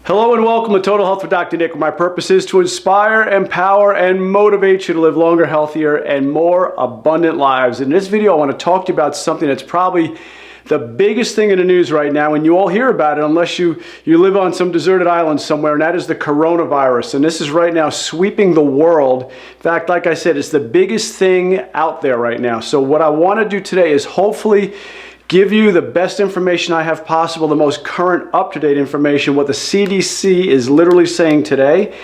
Hello and welcome to Total Health with Dr. Nick. My purpose is to inspire, empower, and motivate you to live longer, healthier, and more abundant lives. In this video, I want to talk to you about something that's probably the biggest thing in the news right now, and you all hear about it unless you live on some deserted island somewhere, and that is the coronavirus. And this is right now sweeping the world. In fact, like I said, it's the biggest thing out there right now. So what I want to do today is hopefully give you the best information I have possible, the most current, up-to-date information, what the CDC is literally saying today,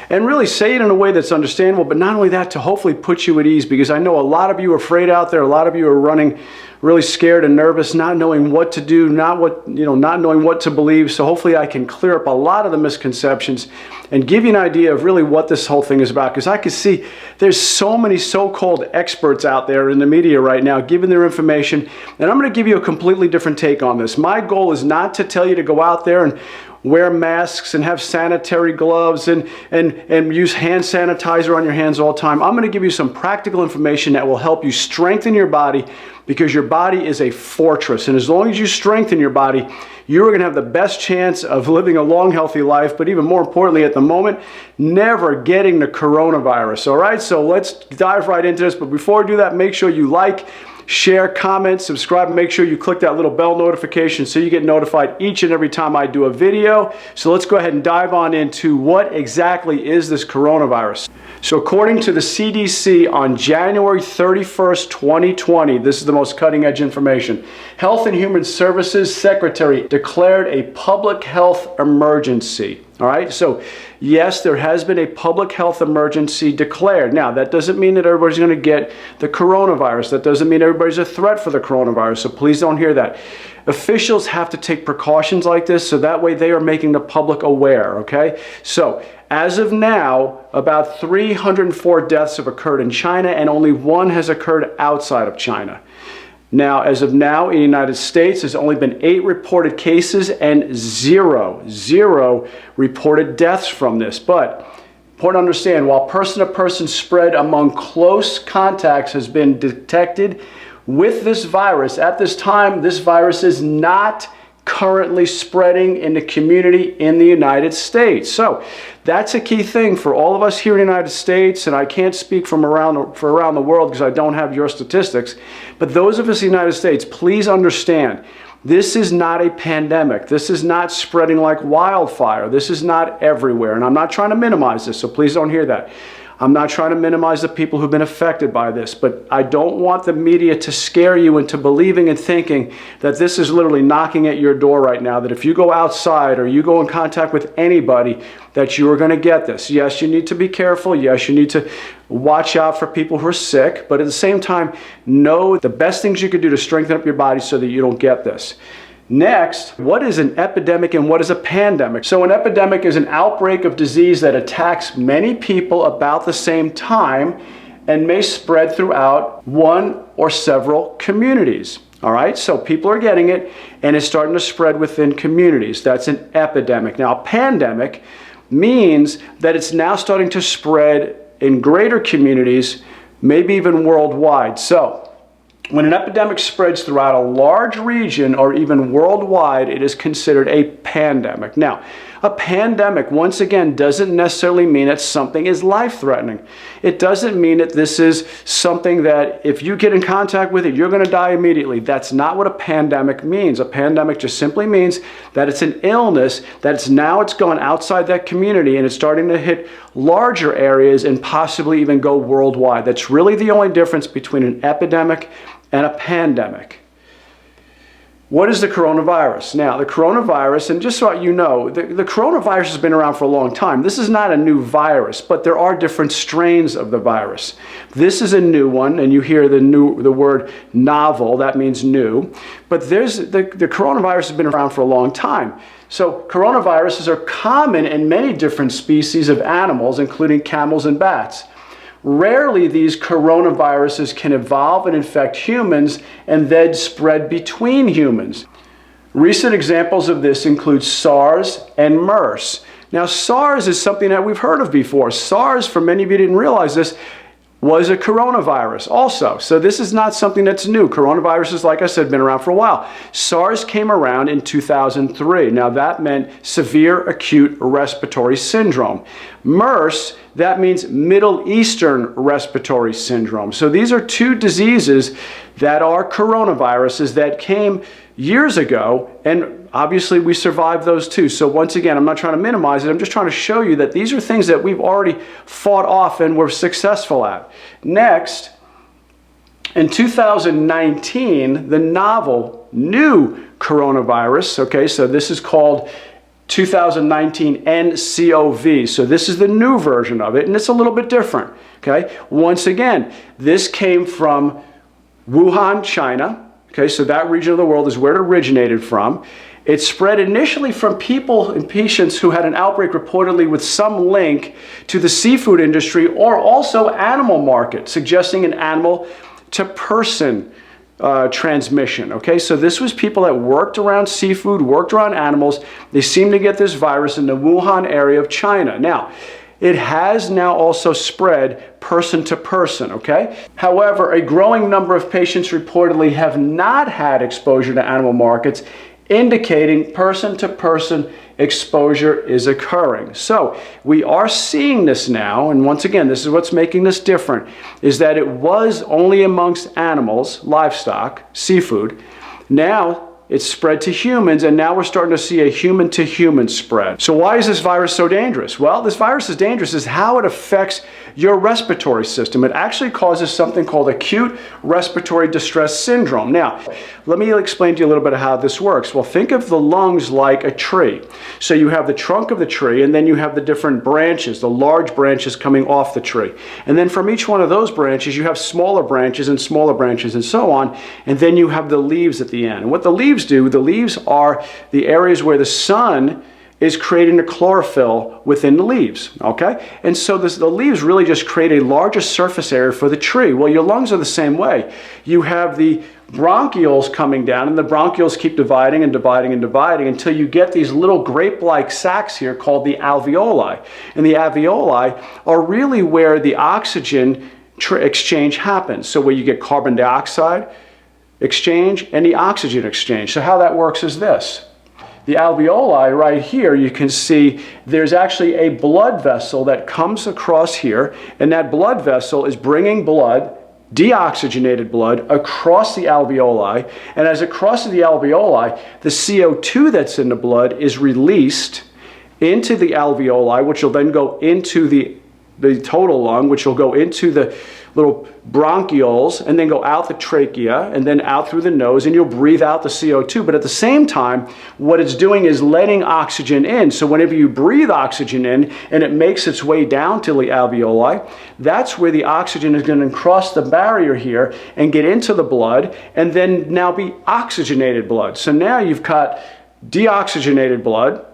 and really say it in a way that's understandable, but not only that, to hopefully put you at ease, because I know a lot of you are afraid out there, a lot of you are running really scared and nervous, not knowing what to do, not knowing what to believe. So hopefully I can clear up a lot of the misconceptions and give you an idea of really what this whole thing is about, because I can see there's so many so-called experts out there in the media right now giving their information, and I'm going to give you a completely different take on this. My goal is not to tell you to go out there and wear masks and have sanitary gloves and use hand sanitizer on your hands all the time. I'm going to give you some practical information that will help you strengthen your body, because your body is a fortress. And as long as you strengthen your body, you are going to have the best chance of living a long, healthy life, but even more importantly at the moment, never getting the coronavirus. All right, so let's dive right into this. But before we do that, make sure you like, share, comment, subscribe, and make sure you click that little bell notification so you get notified each and every time I do a video. So let's go ahead and dive on into what exactly is this coronavirus. So according to the CDC on January 31st, 2020, this is the most cutting edge information, Health and Human Services Secretary declared a public health emergency. All right, so yes, there has been a public health emergency declared. Now, that doesn't mean that everybody's going to get the coronavirus. That doesn't mean everybody's a threat for the coronavirus, so please don't hear that. Officials have to take precautions like this, so that way they are making the public aware, okay? So, as of now, about 304 deaths have occurred in China, and only one has occurred outside of China. Now, as of now, in the United States, there's only been 8 reported cases and zero reported deaths from this. But important to understand, while person-to-person spread among close contacts has been detected with this virus, at this time, this virus is not currently spreading in the community in the United States. So that's a key thing for all of us here in the United States, and I can't speak for around the world because I don't have your statistics, but those of us in the United States, please understand, this is not a pandemic. This is not spreading like wildfire. This is not everywhere, and I'm not trying to minimize this, so please don't hear that. I'm not trying to minimize the people who've been affected by this, but I don't want the media to scare you into believing and thinking that this is literally knocking at your door right now, that if you go outside or you go in contact with anybody, that you are going to get this. Yes, you need to be careful. Yes, you need to watch out for people who are sick, but at the same time, know the best things you can do to strengthen up your body so that you don't get this. Next, what is an epidemic and what is a pandemic? So an epidemic is an outbreak of disease that attacks many people about the same time and may spread throughout one or several communities. All right, so people are getting it and it's starting to spread within communities. That's an epidemic. Now, a pandemic means that it's now starting to spread in greater communities, maybe even worldwide. So when an epidemic spreads throughout a large region or even worldwide, it is considered a pandemic. Now, a pandemic, once again, doesn't necessarily mean that something is life-threatening. It doesn't mean that this is something that if you get in contact with it, you're going to die immediately. That's not what a pandemic means. A pandemic just simply means that it's an illness that's gone outside that community and it's starting to hit larger areas and possibly even go worldwide. That's really the only difference between an epidemic and a pandemic. What is the coronavirus? Now, the coronavirus, and just so you know, the coronavirus has been around for a long time. This is not a new virus, but there are different strains of the virus. This is a new one, and you hear the word novel, that means new. But the coronavirus has been around for a long time. So coronaviruses are common in many different species of animals, including camels and bats. Rarely these coronaviruses can evolve and infect humans and then spread between humans. Recent examples of this include SARS and MERS. Now, SARS is something that we've heard of before. SARS, for many of you didn't realize this, was a coronavirus also. So this is not something that's new. Coronaviruses, like I said, been around for a while. SARS came around in 2003. Now that meant severe acute respiratory syndrome. MERS, that means Middle Eastern respiratory syndrome. So these are two diseases that are coronaviruses that came years ago, and obviously we survived those too. So once again, I'm not trying to minimize it. I'm just trying to show you that these are things that we've already fought off and were successful at. Next, in 2019, the novel new coronavirus, okay, so this is called 2019 nCoV. So this is the new version of it, and it's a little bit different, okay? Once again, this came from Wuhan, China. Okay, so that region of the world is where it originated from. It spread initially from people and patients who had an outbreak reportedly with some link to the seafood industry or also animal market, suggesting an animal to person transmission. Okay, so this was people that worked around seafood, worked around animals. They seemed to get this virus in the Wuhan area of China. Now, it has now also spread person to person, okay? However, a growing number of patients reportedly have not had exposure to animal markets, indicating person to person exposure is occurring. So we are seeing this now, and once again, this is what's making this different, is that it was only amongst animals, livestock, seafood. Now, it's spread to humans, and now we're starting to see a human-to-human spread. So why is this virus so dangerous? Well, this virus is dangerous is how it affects your respiratory system. It actually causes something called acute respiratory distress syndrome. Now, let me explain to you a little bit of how this works. Well, think of the lungs like a tree. So you have the trunk of the tree, and then you have the different branches, the large branches coming off the tree. And then from each one of those branches, you have smaller branches and so on, and then you have the leaves at the end. And what the leaves do, the leaves are the areas where the sun is creating the chlorophyll within the leaves, okay? And so the leaves really just create a larger surface area for the tree. Well, your lungs are the same way. You have the bronchioles coming down, and the bronchioles keep dividing and dividing and dividing until you get these little grape-like sacs here called the alveoli. And the alveoli are really where the oxygen exchange happens. So where you get carbon dioxide exchange and the oxygen exchange. So how that works is this. The alveoli right here, you can see there's actually a blood vessel that comes across here, and that blood vessel is bringing blood, deoxygenated blood, across the alveoli, and as it crosses the alveoli, the CO2 that's in the blood is released into the alveoli, which will then go into the total lung, which will go into the little bronchioles and then go out the trachea and then out through the nose, and you'll breathe out the CO2. But at the same time, what it's doing is letting oxygen in. So whenever you breathe oxygen in and it makes its way down to the alveoli, that's where the oxygen is going to cross the barrier here and get into the blood and then now be oxygenated blood. So now you've got deoxygenated blood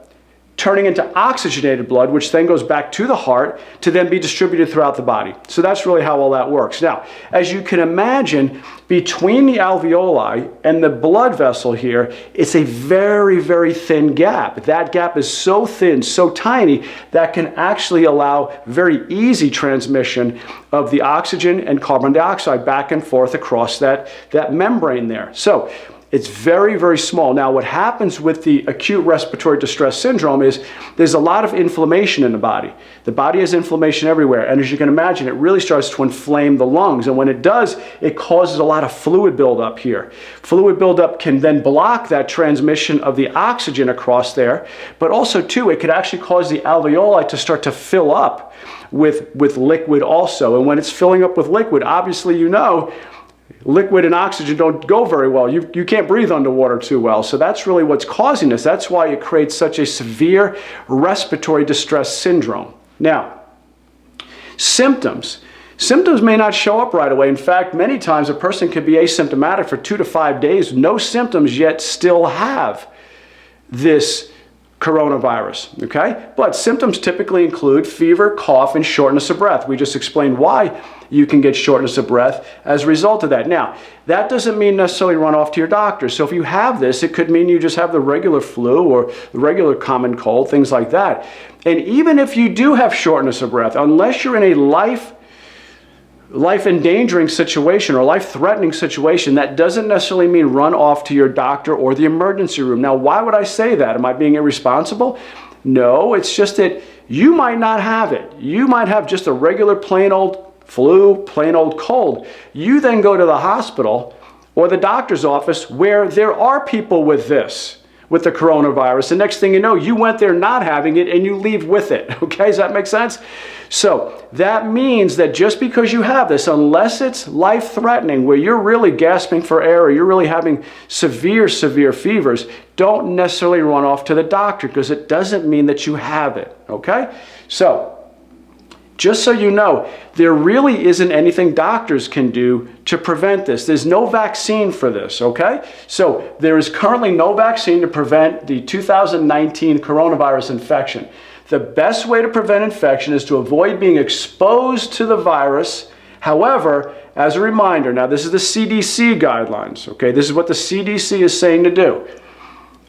turning into oxygenated blood, which then goes back to the heart to then be distributed throughout the body. So that's really how all that works. Now, as you can imagine, between the alveoli and the blood vessel here, it's a very, very thin gap. That gap is so thin, so tiny, that can actually allow very easy transmission of the oxygen and carbon dioxide back and forth across that membrane there. So it's very, very small. Now, what happens with the acute respiratory distress syndrome is there's a lot of inflammation in the body. The body has inflammation everywhere, and as you can imagine, it really starts to inflame the lungs, and when it does, it causes a lot of fluid buildup here. Fluid buildup can then block that transmission of the oxygen across there, but also, too, it could actually cause the alveoli to start to fill up with liquid also, and when it's filling up with liquid, obviously, you know, liquid and oxygen don't go very well. You can't breathe underwater too well. So that's really what's causing this. That's why it creates such a severe respiratory distress syndrome. Now, symptoms. Symptoms may not show up right away. In fact, many times a person could be asymptomatic for 2 to 5 days, no symptoms, yet still have this coronavirus, okay? But symptoms typically include fever, cough, and shortness of breath. We just explained why you can get shortness of breath as a result of that. Now, that doesn't mean necessarily run off to your doctor. So if you have this, it could mean you just have the regular flu or the regular common cold, things like that. And even if you do have shortness of breath, unless you're in a life life-endangering situation or life-threatening situation, that doesn't necessarily mean run off to your doctor or the emergency room. Now, why would I say that? Am I being irresponsible? No, it's just that you might not have it. You might have just a regular plain old flu, plain old cold. You then go to the hospital or the doctor's office where there are people with this, with the coronavirus. The next thing you know, you went there not having it and you leave with it. Okay, does that make sense? So that means that just because you have this, unless it's life-threatening, where you're really gasping for air or you're really having severe fevers, don't necessarily run off to the doctor, because it doesn't mean that you have it. Okay? So just so you know, there really isn't anything doctors can do to prevent this. There's no vaccine for this, okay? So there is currently no vaccine to prevent the 2019 coronavirus infection. The best way to prevent infection is to avoid being exposed to the virus. However, as a reminder, now this is the CDC guidelines, okay? This is what the CDC is saying to do.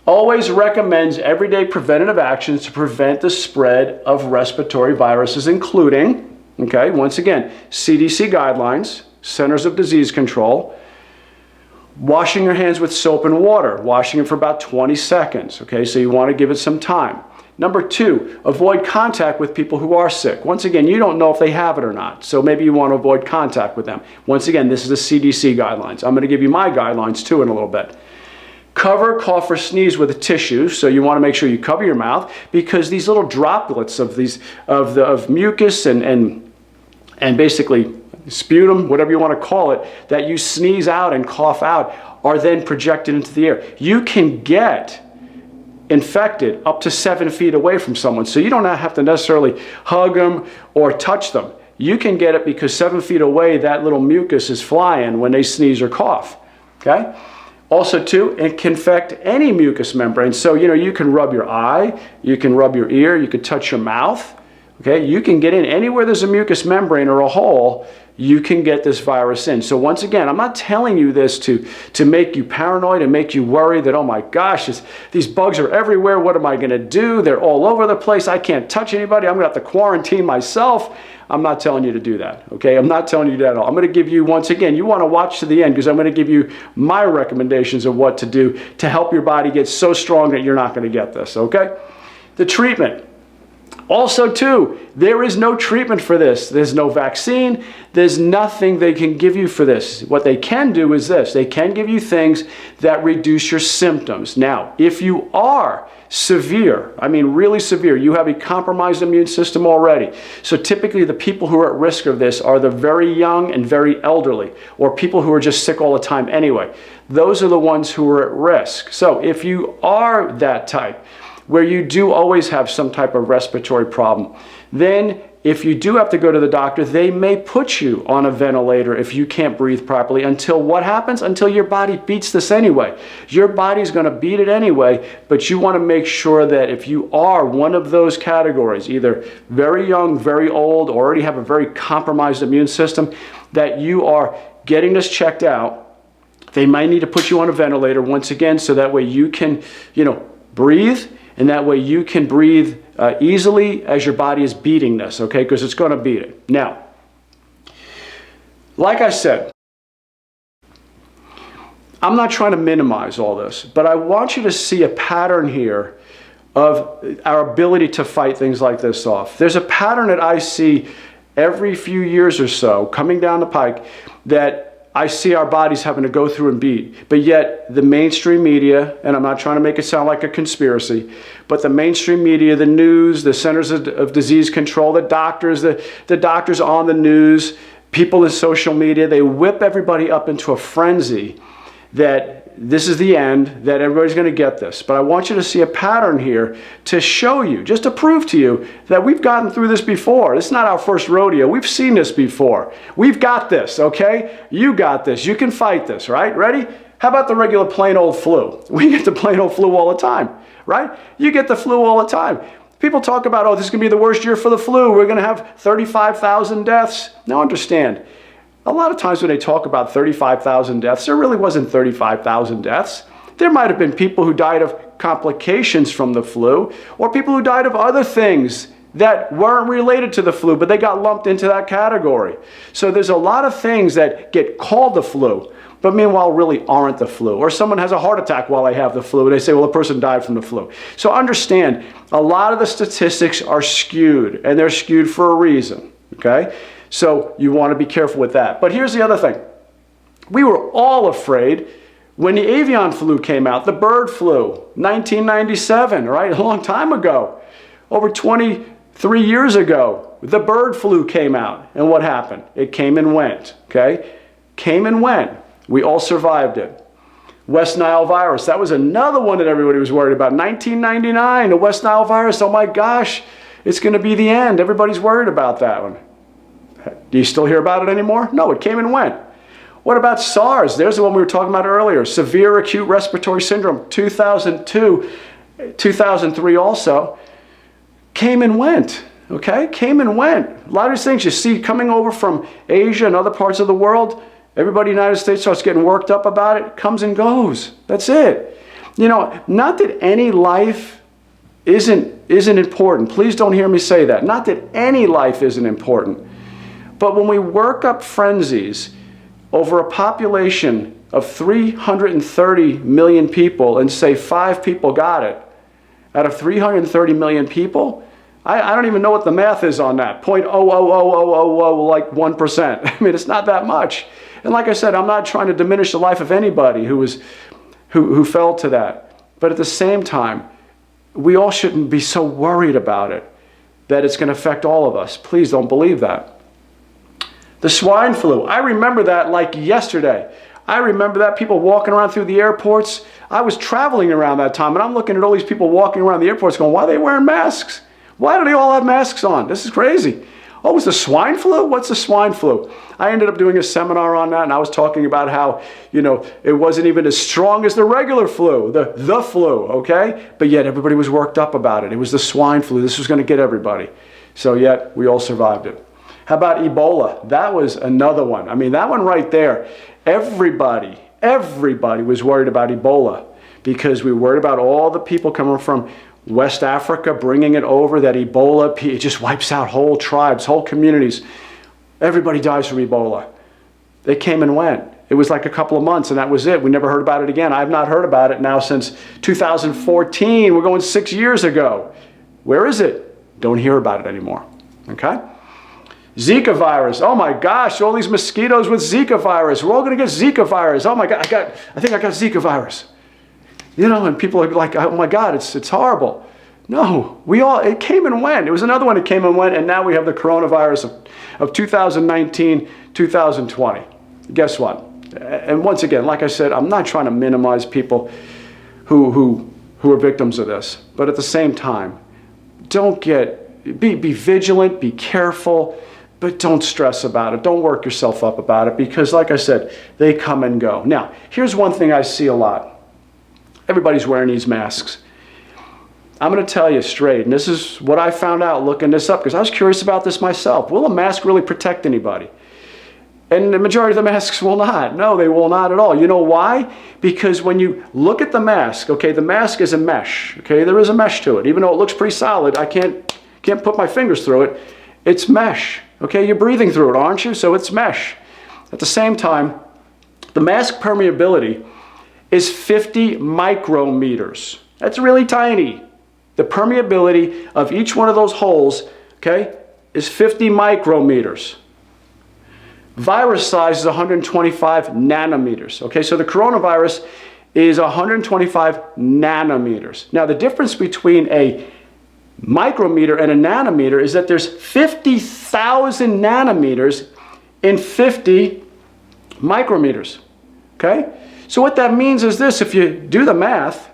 Always recommends everyday preventative actions to prevent the spread of respiratory viruses, including, okay, once again, CDC guidelines, Centers of Disease Control, washing your hands with soap and water, washing it for about 20 seconds, okay, so you want to give it some time. Number 2, avoid contact with people who are sick. Once again, you don't know if they have it or not, so maybe you want to avoid contact with them. Once again, this is the CDC guidelines. I'm going to give you my guidelines too in a little bit. Cover, cough, or sneeze with a tissue, so you want to make sure you cover your mouth, because these little droplets of mucus and basically sputum, whatever you want to call it, that you sneeze out and cough out, are then projected into the air. You can get infected up to 7 feet away from someone, so you don't have to necessarily hug them or touch them. You can get it because 7 feet away, that little mucus is flying when they sneeze or cough. Okay? Also, too, it can infect any mucous membrane. So, you can rub your eye, you can rub your ear, you can touch your mouth. Okay? You can get in anywhere there's a mucous membrane or a hole, you can get this virus in. So once again, I'm not telling you this to make you paranoid and make you worry that, oh my gosh, these bugs are everywhere. What am I going to do? They're all over the place. I can't touch anybody. I'm going to have to quarantine myself. I'm not telling you to do that, okay? I'm not telling you that at all. I'm going to give you, once again, you want to watch to the end, because I'm going to give you my recommendations of what to do to help your body get so strong that you're not going to get this, okay? The treatment. Also, too, there is no treatment for this. There's no vaccine. There's nothing they can give you for this. What they can do is this. They can give you things that reduce your symptoms. Now, if you are severe, I mean really severe, you have a compromised immune system already. So typically the people who are at risk of this are the very young and very elderly, or people who are just sick all the time anyway. Those are the ones who are at risk. So if you are that type, where you do always have some type of respiratory problem, then if you do have to go to the doctor, they may put you on a ventilator if you can't breathe properly, until what happens? Until your body beats this anyway. Your body's going to beat it anyway, but you want to make sure that if you are one of those categories, either very young, very old, or already have a very compromised immune system, that you are getting this checked out. They might need to put you on a ventilator once again, so that way you can, breathe. And that way you can breathe easily as your body is beating this, okay? Because it's going to beat it. Now, like I said, I'm not trying to minimize all this, but I want you to see a pattern here of our ability to fight things like this off. There's a pattern that I see every few years or so coming down the pike that I see our bodies having to go through and beat. But yet the mainstream media, and I'm not trying to make it sound like a conspiracy, but the mainstream media, the news, the Centers of Disease Control, the doctors on the news, people in social media, they whip everybody up into a frenzy that this is the end, that everybody's going to get this. But I want you to see a pattern here to show you, just to prove to you that we've gotten through this before. It's not our first rodeo. We've seen this before. We've got this, okay? You got this. You can fight this, right? Ready? How about the regular plain old flu? We get the plain old flu all the time, right? You get the flu all the time. People talk about, oh, this is going to be the worst year for the flu. We're going to have 35,000 deaths. Now understand, a lot of times when they talk about 35,000 deaths, there really wasn't 35,000 deaths. There might have been people who died of complications from the flu, or people who died of other things that weren't related to the flu, but they got lumped into that category. So there's a lot of things that get called the flu, but meanwhile really aren't the flu. Or someone has a heart attack while they have the flu, and they say, well, the person died from the flu. So understand, a lot of the statistics are skewed, and they're skewed for a reason, okay? So you want to be careful with that. But here's the other thing. We were all afraid when the avian flu came out, the bird flu, 1997, right? A long time ago. Over 23 years ago, the bird flu came out. And what happened? It came and went, okay? Came and went. We all survived it. West Nile virus, that was another one that everybody was worried about. 1999, the West Nile virus, oh my gosh, it's going to be the end. Everybody's worried about that one. Do you still hear about it anymore? No, it came and went. What about SARS? There's the one we were talking about earlier. Severe acute respiratory syndrome, 2002, 2003 also. Came and went, okay? Came and went. A lot of these things you see coming over from Asia and other parts of the world, everybody in the United States starts getting worked up about it, comes and goes. That's it. You know, not that any life isn't important. Please don't hear me say that. Not that any life isn't important. But when we work up frenzies over a population of 330 million people and say 5 people got it, out of 330 million people, I don't even know what the math is on that. 0.00000 like 1%. I mean, it's not that much. And like I said, I'm not trying to diminish the life of anybody who fell to that. But at the same time, we all shouldn't be so worried about it that it's going to affect all of us. Please don't believe that. The swine flu, I remember that like yesterday. I remember that, people walking around through the airports. I was traveling around that time, and I'm looking at all these people walking around the airports going, why are they wearing masks? Why do they all have masks on? This is crazy. Oh, it's the swine flu? What's the swine flu? I ended up doing a seminar on that, and I was talking about how, you know, it wasn't even as strong as the regular flu, the flu, okay? But yet everybody was worked up about it. It was the swine flu. This was going to get everybody. So yet we all survived it. How about Ebola? That was another one. I mean, that one right there, everybody was worried about Ebola because we were worried about all the people coming from West Africa bringing it over, that Ebola, it just wipes out whole tribes, whole communities. Everybody dies from Ebola. They came and went. It was like a couple of months and that was it. We never heard about it again. I've not heard about it now since 2014. We're going 6 years ago. Where is it? Don't hear about it anymore. Okay? Zika virus. Oh my gosh, all these mosquitoes with Zika virus. We're all going to get Zika virus. Oh my God, I think I got Zika virus. You know, and people are like, oh my God, it's horrible. No, it came and went. It was another one that came and went, and now we have the coronavirus of 2019, 2020. Guess what? And once again, like I said, I'm not trying to minimize people who are victims of this, but at the same time, be vigilant, be careful, but don't stress about it. Don't work yourself up about it because, like I said, they come and go. Now, here's one thing I see a lot. Everybody's wearing these masks. I'm going to tell you straight, and this is what I found out looking this up because I was curious about this myself. Will a mask really protect anybody? And the majority of the masks will not. No, they will not at all. You know why? Because when you look at the mask, okay, the mask is a mesh. Okay, there is a mesh to it. Even though it looks pretty solid, I can't put my fingers through it. It's mesh. Okay, you're breathing through it, aren't you? So it's mesh. At the same time, the mask permeability is 50 micrometers. That's really tiny. The permeability of each one of those holes, okay, is 50 micrometers. Virus size is 125 nanometers. Okay, so the coronavirus is 125 nanometers. Now, the difference between a micrometer and a nanometer is that there's 50,000 nanometers in 50 micrometers. Okay? So what that means is this, if you do the math,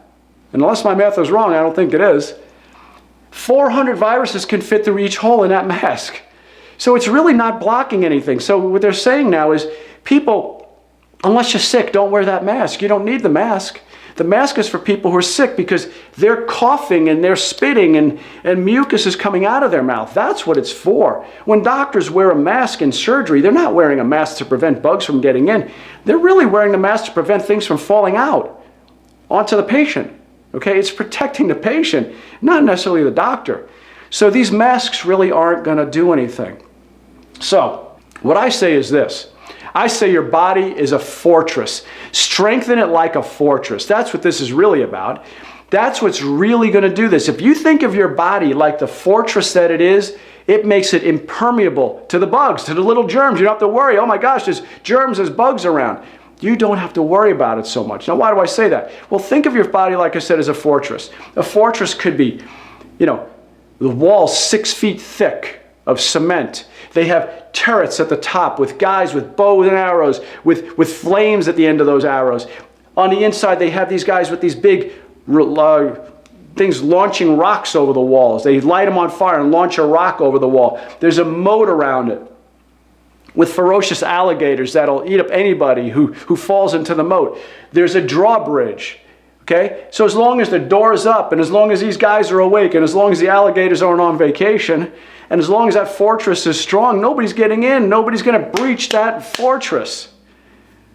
unless my math is wrong, I don't think it is, 400 viruses can fit through each hole in that mask. So it's really not blocking anything. So what they're saying now is, people, unless you're sick, don't wear that mask. You don't need the mask. The mask is for people who are sick because they're coughing and they're spitting and mucus is coming out of their mouth. That's what it's for. When doctors wear a mask in surgery, they're not wearing a mask to prevent bugs from getting in. They're really wearing the mask to prevent things from falling out onto the patient. Okay, it's protecting the patient, not necessarily the doctor. So these masks really aren't going to do anything. So what I say is this. I say your body is a fortress. Strengthen it like a fortress. That's what this is really about. That's what's really going to do this. If you think of your body like the fortress that it is, it makes it impermeable to the bugs, to the little germs. You don't have to worry, oh my gosh, there's germs, there's bugs around. You don't have to worry about it so much. Now, why do I say that? Well, think of your body, like I said, as a fortress. A fortress could be, the walls 6 feet thick of cement. They have turrets at the top with guys with bows and arrows, with flames at the end of those arrows. On the inside, they have these guys with these big things launching rocks over the walls. They light them on fire and launch a rock over the wall. There's a moat around it with ferocious alligators that'll eat up anybody who falls into the moat. There's a drawbridge. Okay? So as long as the door's up, and as long as these guys are awake, and as long as the alligators aren't on vacation, and as long as that fortress is strong, nobody's getting in. Nobody's going to breach that fortress.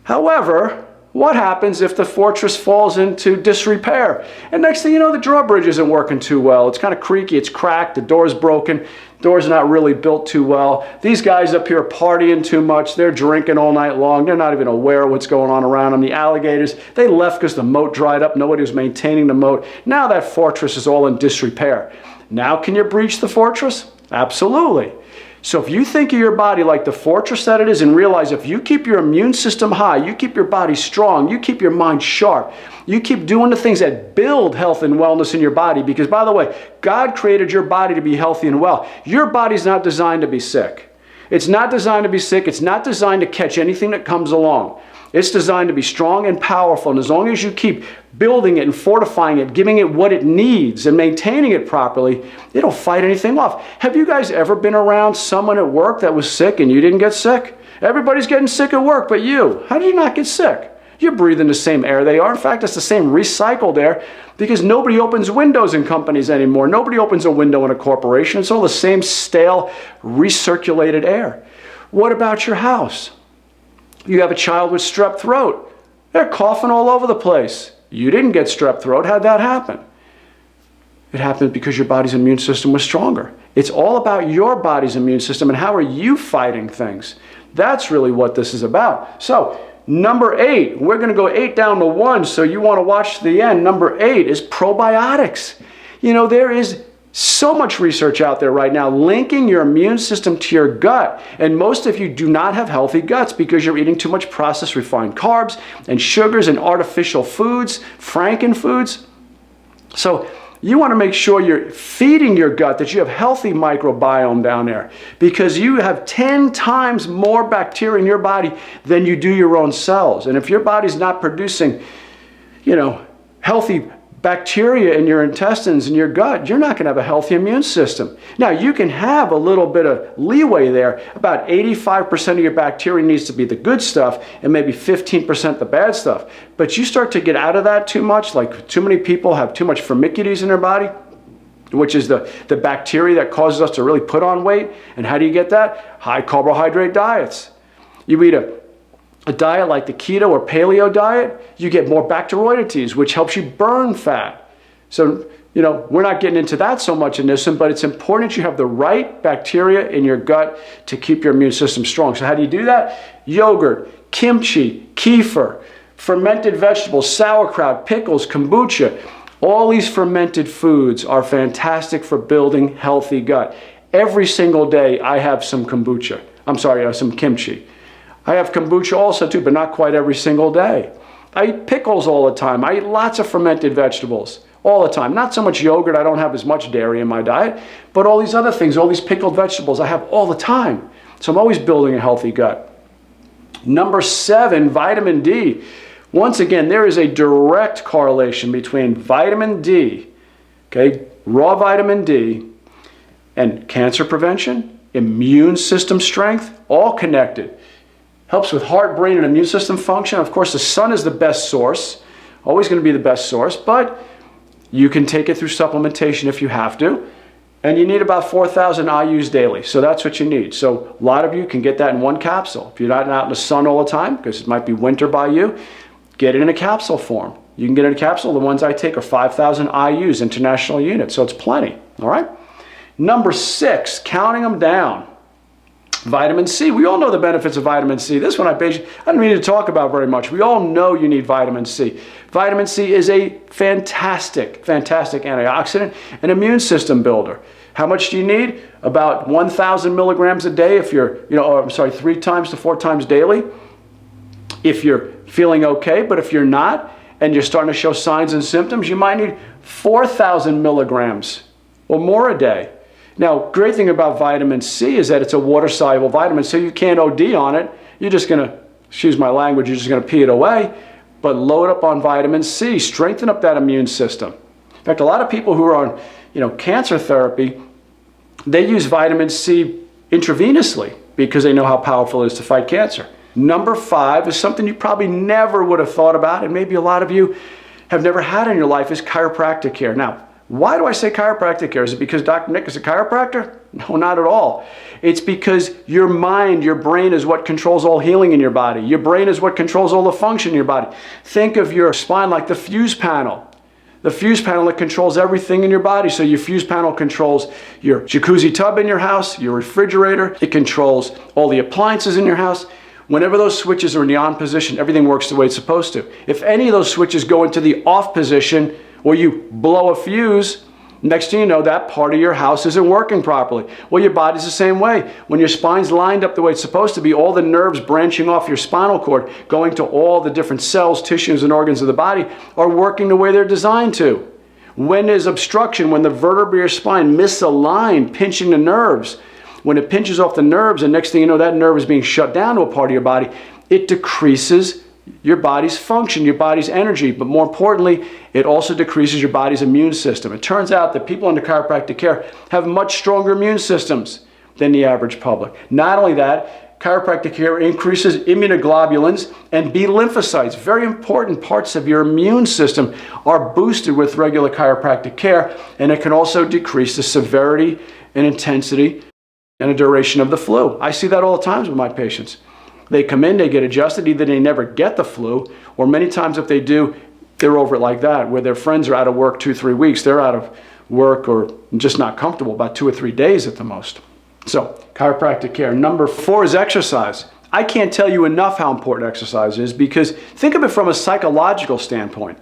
However, what happens if the fortress falls into disrepair? And next thing you know, the drawbridge isn't working too well. It's kind of creaky, it's cracked, the door's broken, door's not really built too well. These guys up here are partying too much. They're drinking all night long. They're not even aware of what's going on around them. The alligators, they left because the moat dried up. Nobody was maintaining the moat. Now that fortress is all in disrepair. Now can you breach the fortress? Absolutely. So if you think of your body like the fortress that it is, and realize if you keep your immune system high, you keep your body strong, you keep your mind sharp, you keep doing the things that build health and wellness in your body, because by the way, God created your body to be healthy and well. Your body's not designed to be sick. It's not designed to be sick. It's not designed to catch anything that comes along. It's designed to be strong and powerful, and as long as you keep building it and fortifying it, giving it what it needs and maintaining it properly, it'll fight anything off. Have you guys ever been around someone at work that was sick and you didn't get sick? Everybody's getting sick at work but you. How did you not get sick? You're breathing the same air they are. In fact, it's the same recycled air, because nobody opens windows in companies anymore. Nobody opens a window in a corporation. It's all the same stale, recirculated air. What about your house? You have a child with strep throat. They're coughing all over the place. You didn't get strep throat. How'd that happen? It happened because your body's immune system was stronger. It's all about your body's immune system and how are you fighting things. That's really what this is about. So, number 8, we're going to go 8 down to 1, so you want to watch to the end. Number 8 is probiotics. There is so much research out there right now linking your immune system to your gut. And most of you do not have healthy guts because you're eating too much processed refined carbs and sugars and artificial foods, frankenfoods. So you want to make sure you're feeding your gut, that you have healthy microbiome down there, because you have 10 times more bacteria in your body than you do your own cells. And if your body's not producing, healthy bacteria in your intestines and your gut, you're not going to have a healthy immune system. Now, you can have a little bit of leeway there. About 85% of your bacteria needs to be the good stuff and maybe 15% the bad stuff. But you start to get out of that too much, like too many people have too much Firmicutes in their body, which is the bacteria that causes us to really put on weight. And how do you get that? High carbohydrate diets. You eat a diet like the keto or paleo diet, you get more bacteroidetes, which helps you burn fat. So, we're not getting into that so much in this one, but it's important that you have the right bacteria in your gut to keep your immune system strong. So how do you do that? Yogurt, kimchi, kefir, fermented vegetables, sauerkraut, pickles, kombucha. All these fermented foods are fantastic for building healthy gut. Every single day I have some kombucha. Some kimchi. I have kombucha also too, but not quite every single day. I eat pickles all the time. I eat lots of fermented vegetables all the time. Not so much yogurt. I don't have as much dairy in my diet, but all these other things, all these pickled vegetables I have all the time. So I'm always building a healthy gut. Number 7, vitamin D. Once again, there is a direct correlation between vitamin D, raw vitamin D, and cancer prevention, immune system strength, all connected. Helps with heart, brain, and immune system function. Of course, the sun is the best source, always going to be the best source, but you can take it through supplementation if you have to. And you need about 4,000 IUs daily, so that's what you need. So a lot of you can get that in one capsule. If you're not out in the sun all the time, because it might be winter by you, get it in a capsule form. You can get it in a capsule. The ones I take are 5,000 IUs, international units, so it's plenty, all right? Number 6, counting them down. Vitamin C. We all know the benefits of vitamin C. This one I don't need to talk about very much. We all know you need vitamin C. Vitamin C is a fantastic antioxidant and immune system builder. How much do you need? About 1,000 milligrams a day if you're, 3 times to 4 times daily if you're feeling okay. But if you're not and you're starting to show signs and symptoms, you might need 4,000 milligrams or more a day. Now, great thing about vitamin C is that it's a water-soluble vitamin, so you can't OD on it. You're just going to, excuse my language, you're just going to pee it away. But load up on vitamin C, strengthen up that immune system. In fact, a lot of people who are on, cancer therapy, they use vitamin C intravenously because they know how powerful it is to fight cancer. Number 5 is something you probably never would have thought about, and maybe a lot of you have never had in your life, is chiropractic care. Now, why do I say chiropractic care? Is it because Dr. Nick is a chiropractor? No, not at all. It's because your mind, your brain is what controls all healing in your body. Your brain is what controls all the function in your body. Think of your spine like the fuse panel. The fuse panel that controls everything in your body. So your fuse panel controls your jacuzzi tub in your house, your refrigerator. It controls all the appliances in your house. Whenever those switches are in the on position, everything works the way it's supposed to. If any of those switches go into the off position, or you blow a fuse, next thing you know, that part of your house isn't working properly. Well, your body's the same way. When your spine's lined up the way it's supposed to be, all the nerves branching off your spinal cord, going to all the different cells, tissues, and organs of the body, are working the way they're designed to. When there's obstruction, when the vertebrae of your spine misalign, pinching the nerves, when it pinches off the nerves, and next thing you know, that nerve is being shut down to a part of your body, it decreases your body's function, your body's energy, but more importantly, it also decreases your body's immune system. It turns out that people under chiropractic care have much stronger immune systems than the average public. Not only that, chiropractic care increases immunoglobulins and B lymphocytes. Very important parts of your immune system are boosted with regular chiropractic care, and it can also decrease the severity and intensity and the duration of the flu. I see that all the time with my patients. They come in, they get adjusted, either they never get the flu, or many times if they do, they're over it like that, where their friends are out of work 2-3 weeks. They're out of work or just not comfortable about 2 or 3 days at the most. So, chiropractic care. Number 4 is exercise. I can't tell you enough how important exercise is, because think of it from a psychological standpoint.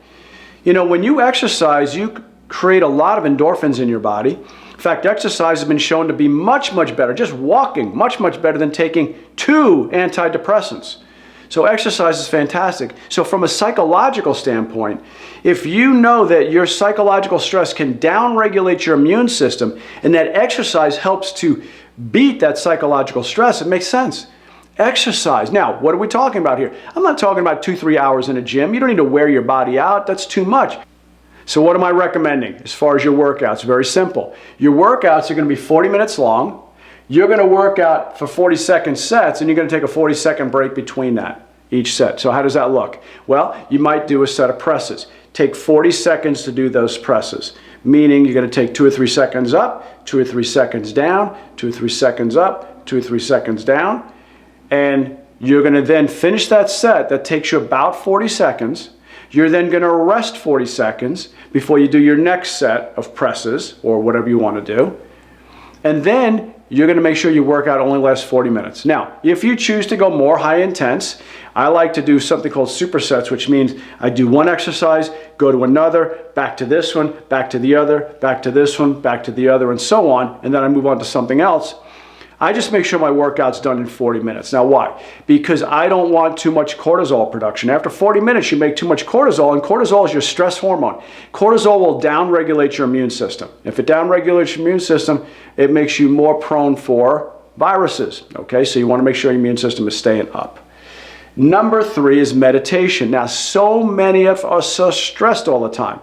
When you exercise, you create a lot of endorphins in your body. In fact, exercise has been shown to be much better, just walking, much better than taking 2 antidepressants. So exercise is fantastic. So from a psychological standpoint, if you know that your psychological stress can downregulate your immune system and that exercise helps to beat that psychological stress, it makes sense. Exercise. Now, what are we talking about here? I'm not talking about 2-3 hours in a gym. You don't need to wear your body out. That's too much. So what am I recommending as far as your workouts? Very simple. Your workouts are going to be 40 minutes long. You're going to work out for 40-second sets, and you're going to take a 40-second break between that, each set. So how does that look? Well, you might do a set of presses. Take 40 seconds to do those presses, meaning you're going to take 2 or 3 seconds up, 2 or 3 seconds down, 2 or 3 seconds up, 2 or 3 seconds down, and you're going to then finish that set that takes you about 40 seconds. You're then going to rest 40 seconds before you do your next set of presses or whatever you want to do. And then you're going to make sure your workout only lasts 40 minutes. Now, if you choose to go more high intense, I like to do something called supersets, which means I do one exercise, go to another, back to this one, back to the other, back to this one, back to the other, and so on, and then I move on to something else. I just make sure my workout's done in 40 minutes. Now why? Because I don't want too much cortisol production. After 40 minutes, you make too much cortisol, and cortisol is your stress hormone. Cortisol will downregulate your immune system. If it downregulates your immune system, it makes you more prone for viruses. Okay, so you want to make sure your immune system is staying up. Number 3 is meditation. Now, so many of us are so stressed all the time.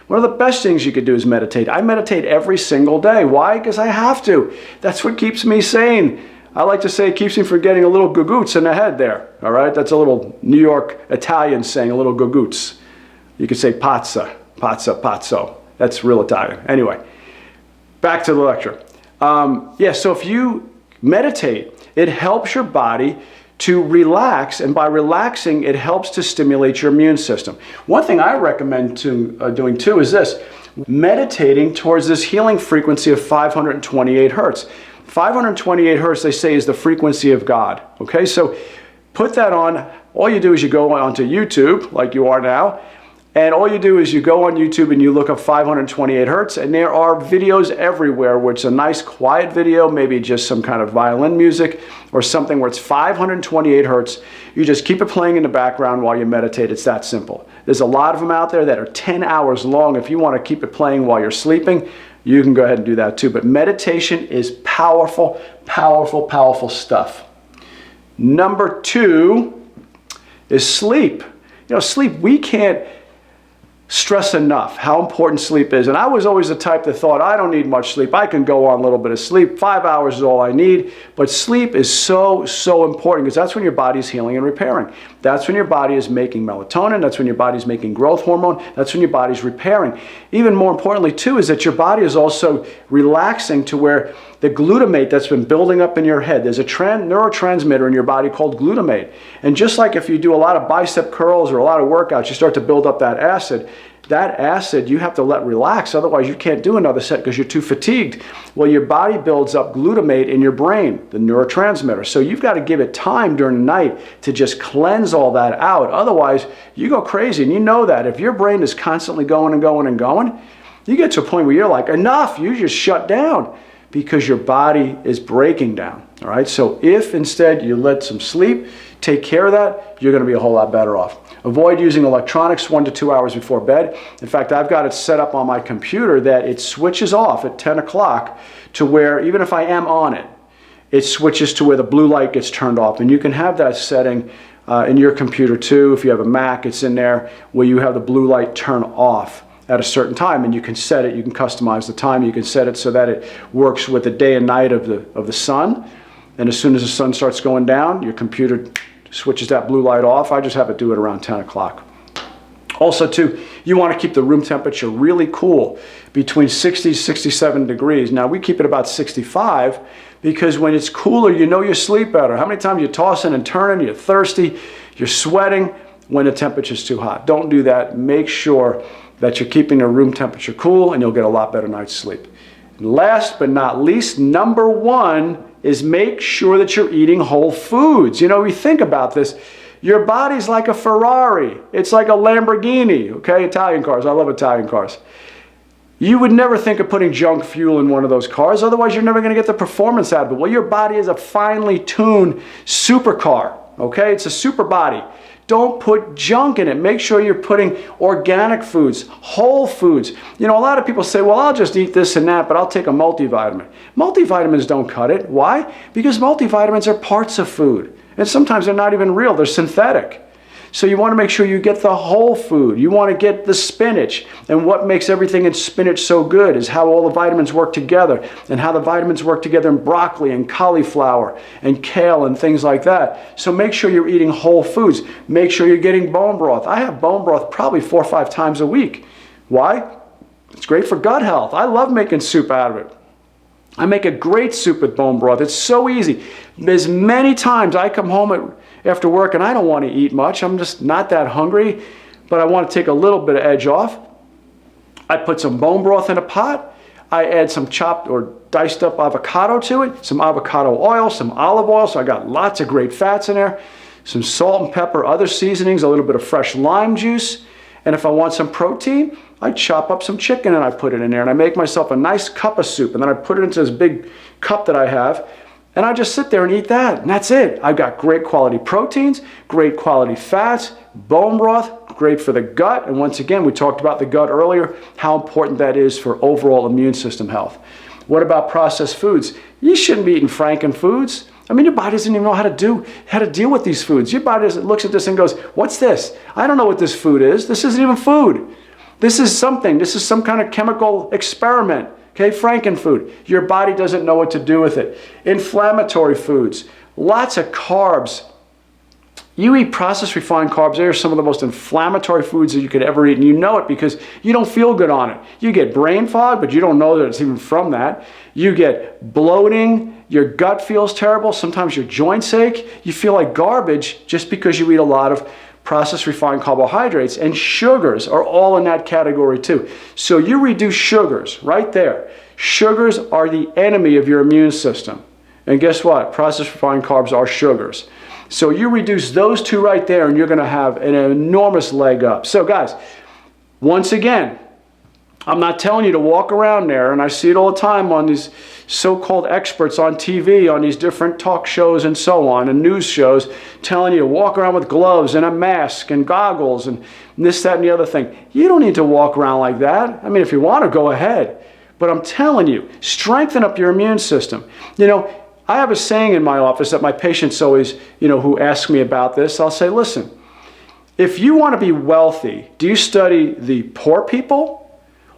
One of the best things you could do is meditate. I meditate every single day. Why? Because I have to. That's what keeps me sane. I like to say it keeps me from getting a little gugoots in the head there. All right? That's a little New York Italian saying, a little gugoots. You could say pazza, pazza, pazzo. That's real Italian. Anyway, back to the lecture. So if you meditate, it helps your body to relax, and by relaxing, it helps to stimulate your immune system. One thing I recommend doing too is this. meditating towards this healing frequency of 528 hertz. 528 hertz, they say, is the frequency of God. Okay, so put that on. All you do is you go onto YouTube, like you are now, and all you do is you go on YouTube and you look up 528 hertz, and there are videos everywhere where it's a nice quiet video, maybe just some kind of violin music or something where it's 528 hertz. You just keep it playing in the background while you meditate. It's that simple. There's a lot of them out there that are 10 hours long. If you want to keep it playing while you're sleeping, you can go ahead and do that too. But meditation is powerful, powerful, powerful stuff. Number 2 is sleep. You know, sleep, we can't stress enough how important sleep is. And I was always the type that thought, I don't need much sleep. I can go on a little bit of sleep. 5 hours is all I need. But sleep is so, so important because that's when your body's healing and repairing. That's when your body is making melatonin. That's when your body's making growth hormone. That's when your body's repairing. Even more importantly, too, is that your body is also relaxing to where the glutamate that's been building up in your head, there's a neurotransmitter in your body called glutamate. And just like if you do a lot of bicep curls or a lot of workouts, you start to build up that acid. That acid you have to let relax, otherwise you can't do another set because you're too fatigued. Well, your body builds up glutamate in your brain, the neurotransmitter. So you've got to give it time during the night to just cleanse all that out. Otherwise, you go crazy, and you know that. If your brain is constantly going and going and going, you get to a point where you're like, enough, you just shut down because your body is breaking down. All right, so if instead you let some sleep, take care of that, you're going to be a whole lot better off. Avoid using electronics 1 to 2 hours before bed. In fact, I've got it set up on my computer that it switches off at 10 o'clock to where even if I am on it, it switches to where the blue light gets turned off. And you can have that setting in your computer too. If you have a Mac, it's in there where you have the blue light turn off at a certain time, and you can set it, you can customize the time, you can set it so that it works with the day and night of the sun. And as soon as the sun starts going down, your computer switches that blue light off. I just have it do it around 10 o'clock. Also too, you want to keep the room temperature really cool, between 60 and 67 degrees. Now we keep it about 65 because when it's cooler, you know you sleep better. How many times you're tossing and turning, you're thirsty, you're sweating when the temperature's too hot? Don't do that. Make sure that you're keeping the room temperature cool, and you'll get a lot better night's sleep. And last but not least, number 1 is make sure that you're eating whole foods. You know, we think about this. Your body's like a Ferrari. It's like a Lamborghini, okay? Italian cars. I love Italian cars. You would never think of putting junk fuel in one of those cars. Otherwise, you're never going to get the performance out of it. Well, your body is a finely tuned supercar, okay? It's a super body. Don't put junk in it. Make sure you're putting organic foods, whole foods. You know, a lot of people say, well, I'll just eat this and that, but I'll take a multivitamin. Multivitamins don't cut it. Why? Because multivitamins are parts of food. And sometimes they're not even real. They're synthetic. So you want to make sure you get the whole food. You want to get the spinach. And what makes everything in spinach so good is how all the vitamins work together, and how the vitamins work together in broccoli and cauliflower and kale and things like that. So make sure you're eating whole foods. Make sure you're getting bone broth. I have bone broth probably 4 or 5 times a week. Why? It's great for gut health. I love making soup out of it. I make a great soup with bone broth. It's so easy. As many times I come home after work and I don't want to eat much. I'm just not that hungry, but I want to take a little bit of edge off. I put some bone broth in a pot. I add some chopped or diced up avocado to it, some avocado oil, some olive oil, so I got lots of great fats in there, some salt and pepper, other seasonings, a little bit of fresh lime juice. And if I want some protein, I chop up some chicken and I put it in there, and I make myself a nice cup of soup, and then I put it into this big cup that I have, and I just sit there and eat that, and that's it. I've got great quality proteins, great quality fats, bone broth, great for the gut. And once again, we talked about the gut earlier, how important that is for overall immune system health. What about processed foods? You shouldn't be eating Franken-foods. I mean, your body doesn't even know how to deal with these foods. Your body looks at this and goes, what's this? I don't know what this food is. This isn't even food. This is something. This is some kind of chemical experiment. Okay, Franken-food. Your body doesn't know what to do with it. Inflammatory foods. Lots of carbs. You eat processed refined carbs, they are some of the most inflammatory foods that you could ever eat, and you know it because you don't feel good on it. You get brain fog, but you don't know that it's even from that. You get bloating, your gut feels terrible, sometimes your joints ache. You feel like garbage just because you eat a lot of processed refined carbohydrates, and sugars are all in that category too. So you reduce sugars right there. Sugars are the enemy of your immune system. And guess what? Processed refined carbs are sugars. So you reduce those two right there and you're going to have an enormous leg up. So guys, once again, I'm not telling you to walk around there, and I see it all the time on these so-called experts on TV, on these different talk shows and so on, and news shows, telling you to walk around with gloves and a mask and goggles and this, that, and the other thing. You don't need to walk around like that. I mean, if you want to, go ahead. But I'm telling you, strengthen up your immune system. You know, I have a saying in my office that my patients always, who ask me about this, I'll say, listen, if you want to be wealthy, do you study the poor people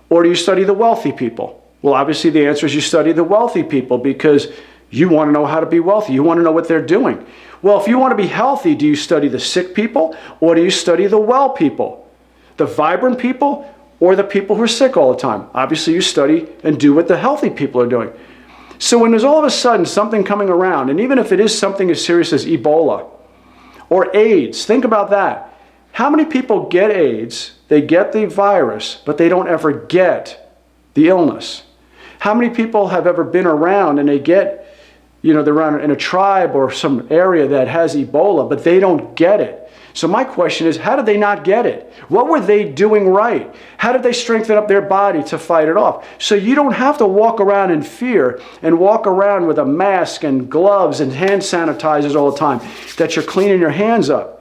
or do you study the wealthy people? Well, obviously the answer is you study the wealthy people because you want to know how to be wealthy. You want to know what they're doing. Well, if you want to be healthy, do you study the sick people or do you study the well people? The vibrant people or the people who are sick all the time? Obviously you study and do what the healthy people are doing. So when there's all of a sudden something coming around, and even if it is something as serious as Ebola or AIDS, think about that. How many people get AIDS, they get the virus, but they don't ever get the illness? How many people have ever been around and they get, they're around in a tribe or some area that has Ebola, but they don't get it? So my question is, how did they not get it? What were they doing right? How did they strengthen up their body to fight it off? So you don't have to walk around in fear and walk around with a mask and gloves and hand sanitizers all the time, that you're cleaning your hands up.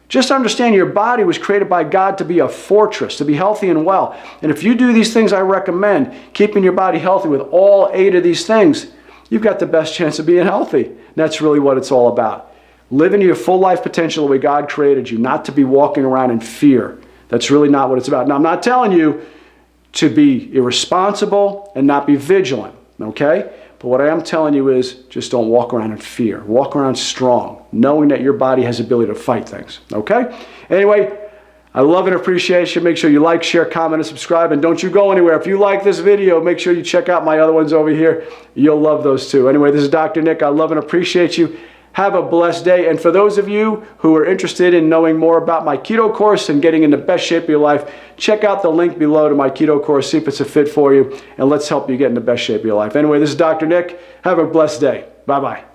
Just understand your body was created by God to be a fortress, to be healthy and well. And if you do these things I recommend, keeping your body healthy with all 8 of these things, you've got the best chance of being healthy. And that's really what it's all about. Living your full life potential the way God created you, not to be walking around in fear. That's really not what it's about. Now, I'm not telling you to be irresponsible and not be vigilant, okay? But what I am telling you is just don't walk around in fear. Walk around strong, knowing that your body has the ability to fight things, okay? Anyway, I love and appreciate you. Make sure you like, share, comment, and subscribe. And don't you go anywhere. If you like this video, make sure you check out my other ones over here. You'll love those too. Anyway, this is Dr. Nick. I love and appreciate you. Have a blessed day. And for those of you who are interested in knowing more about my keto course and getting in the best shape of your life, check out the link below to my keto course. See if it's a fit for you. And let's help you get in the best shape of your life. Anyway, this is Dr. Nick. Have a blessed day. Bye-bye.